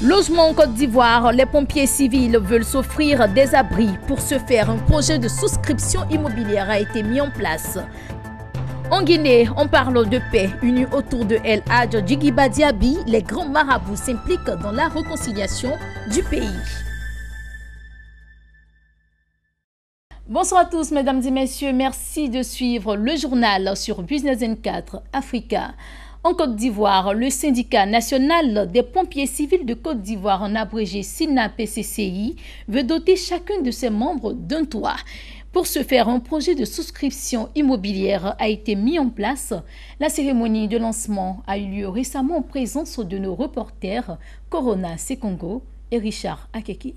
Logement en Côte d'Ivoire, les pompiers civils veulent s'offrir des abris. Pour ce faire, un projet de souscription immobilière a été mis en place. En Guinée, on parle de paix. Unis autour de El Hadj Djigiba Diaby, les grands marabouts s'impliquent dans la réconciliation du pays. Bonsoir à tous, mesdames et messieurs. Merci de suivre le journal sur Business 24 Africa. En Côte d'Ivoire, le syndicat national des pompiers civils de Côte d'Ivoire, en abrégé SINA-PCCI, veut doter chacun de ses membres d'un toit. Pour ce faire, un projet de souscription immobilière a été mis en place. La cérémonie de lancement a eu lieu récemment en présence de nos reporters Corona Sekongo et Richard Akeki.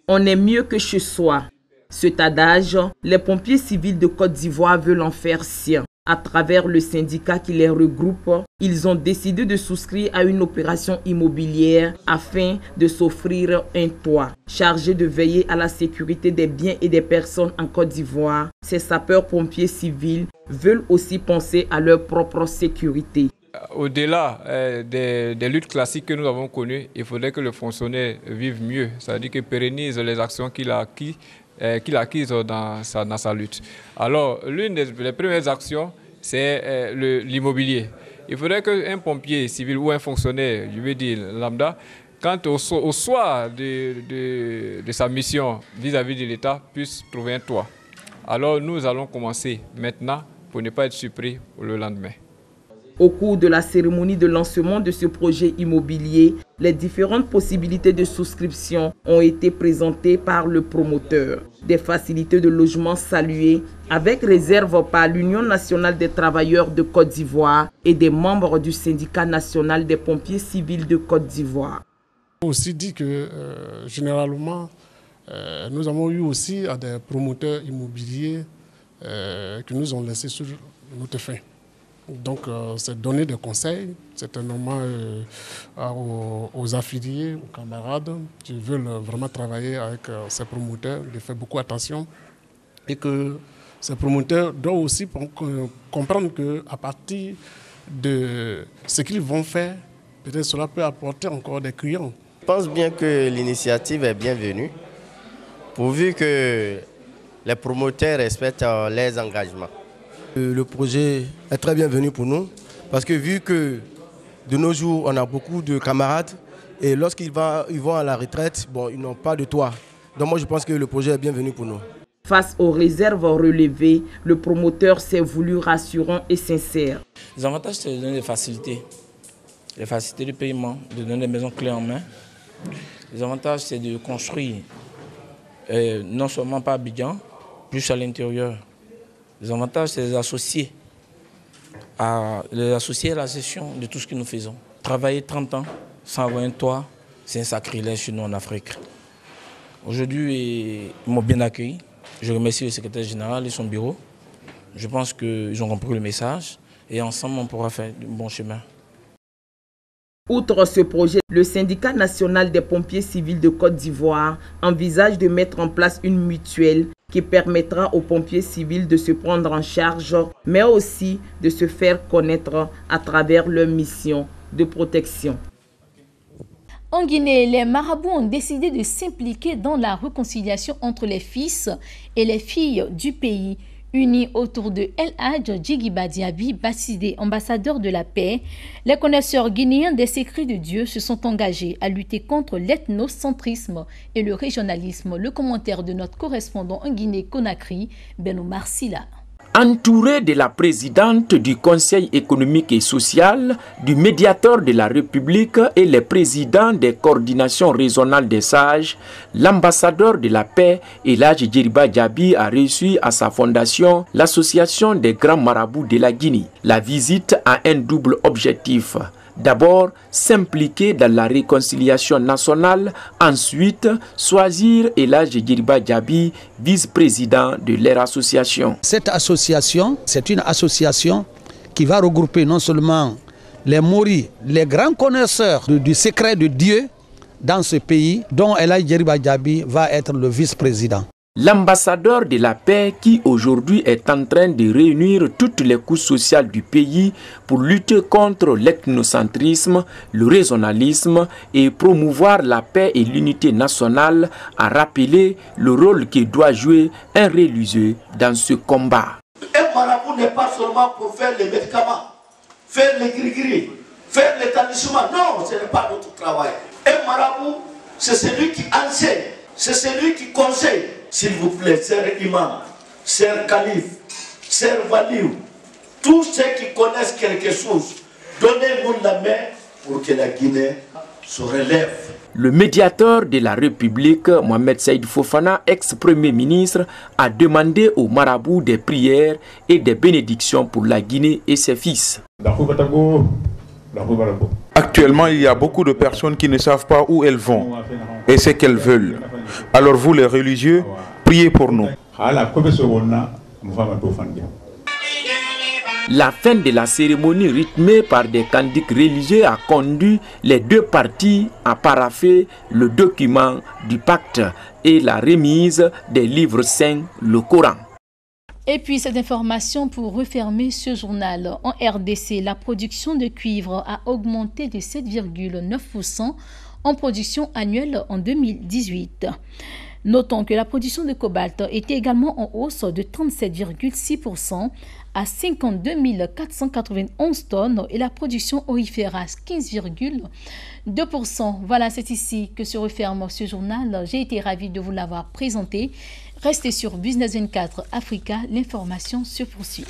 On est mieux que chez soi. Cet adage, les pompiers civils de Côte d'Ivoire veulent en faire sien. À travers le syndicat qui les regroupe, ils ont décidé de souscrire à une opération immobilière afin de s'offrir un toit. Chargé de veiller à la sécurité des biens et des personnes en Côte d'Ivoire, ces sapeurs-pompiers civils veulent aussi penser à leur propre sécurité. Au-delà des luttes classiques que nous avons connues, il faudrait que le fonctionnaire vive mieux, c'est-à-dire qu'il pérennise les actions qu'il a acquises dans sa lutte. Alors, l'une des premières actions, c'est l'immobilier. Il faudrait qu'un pompier civil ou un fonctionnaire, je veux dire lambda, quand au soir de sa mission vis-à-vis de l'État, puisse trouver un toit. Alors, nous allons commencer maintenant pour ne pas être surpris le lendemain. Au cours de la cérémonie de lancement de ce projet immobilier, les différentes possibilités de souscription ont été présentées par le promoteur. Des facilités de logement saluées avec réserve par l'Union nationale des travailleurs de Côte d'Ivoire et des membres du syndicat national des pompiers civils de Côte d'Ivoire. On a aussi dit que généralement, nous avons eu aussi des promoteurs immobiliers qui nous ont laissé sur notre fin. Donc, c'est donner des conseils, certainement aux affiliés, aux camarades qui veulent vraiment travailler avec ces promoteurs, de faire beaucoup attention. Et que ces promoteurs doivent aussi comprendre qu'à partir de ce qu'ils vont faire, peut-être cela peut apporter encore des clients. Je pense bien que l'initiative est bienvenue, pourvu que les promoteurs respectent les engagements. Le projet est très bienvenu pour nous parce que vu que de nos jours on a beaucoup de camarades et lorsqu'ils vont à la retraite, ils n'ont pas de toit. Donc moi je pense que le projet est bienvenu pour nous. Face aux réserves relevées, le promoteur s'est voulu rassurant et sincère. Les avantages, c'est de donner des facilités de paiement, de donner des maisons clés en main. Les avantages, c'est de construire non seulement pas à Abidjan, plus à l'intérieur. Les avantages, c'est les associer à la gestion de tout ce que nous faisons. Travailler 30 ans sans avoir un toit, c'est un sacrilège chez nous en Afrique. Aujourd'hui, ils m'ont bien accueilli. Je remercie le secrétaire général et son bureau. Je pense qu'ils ont compris le message et ensemble, on pourra faire un bon chemin. Outre ce projet, le syndicat national des pompiers civils de Côte d'Ivoire envisage de mettre en place une mutuelle qui permettra aux pompiers civils de se prendre en charge, mais aussi de se faire connaître à travers leur mission de protection. En Guinée, les marabouts ont décidé de s'impliquer dans la réconciliation entre les fils et les filles du pays. Unis autour de El Hadj Djigiba Diaby, baptisé ambassadeur de la paix, les connaisseurs guinéens des secrets de Dieu se sont engagés à lutter contre l'ethnocentrisme et le régionalisme. Le commentaire de notre correspondant en Guinée-Conakry, Benoumar Silla. Entouré de la présidente du Conseil économique et social, du médiateur de la République et les présidents des coordinations régionales des sages, l'ambassadeur de la paix, El Hadj Djigiba Diaby, a reçu à sa fondation l'association des grands marabouts de la Guinée. La visite a un double objectif. D'abord, s'impliquer dans la réconciliation nationale. Ensuite, choisir El Hadj Djigiba Diaby, vice-président de leur association. Cette association, c'est une association qui va regrouper non seulement les Moris, les grands connaisseurs du secret de Dieu dans ce pays, dont El Hadj Djigiba Diaby va être le vice-président. L'ambassadeur de la paix qui aujourd'hui est en train de réunir toutes les couches sociales du pays pour lutter contre l'ethnocentrisme, le régionalisme et promouvoir la paix et l'unité nationale a rappelé le rôle que doit jouer un religieux dans ce combat. Un marabout n'est pas seulement pour faire les médicaments, faire les gris-gris, faire les tanissements. Non, ce n'est pas notre travail. Un marabout, c'est celui qui enseigne, c'est celui qui conseille. S'il vous plaît, sœur imam, sœur calife, sœur valiou, tous ceux qui connaissent quelque chose, donnez-nous la main pour que la Guinée se relève. Le médiateur de la République, Mohamed Saïd Fofana, ex-premier ministre, a demandé aux marabouts des prières et des bénédictions pour la Guinée et ses fils. Actuellement, il y a beaucoup de personnes qui ne savent pas où elles vont et ce qu'elles veulent. Alors vous, les religieux, priez pour nous. La fin de la cérémonie rythmée par des cantiques religieux a conduit les deux parties à parapher le document du pacte et la remise des livres saints, le Coran. Et puis cette information pour refermer ce journal. En RDC, la production de cuivre a augmenté de 7,9% en production annuelle en 2018. Notons que la production de cobalt était également en hausse de 37,6% à 52 491 tonnes et la production aurifère 15,2%. Voilà, c'est ici que se referme ce journal. J'ai été ravie de vous l'avoir présenté. Restez sur Business 24 Africa, l'information se poursuit.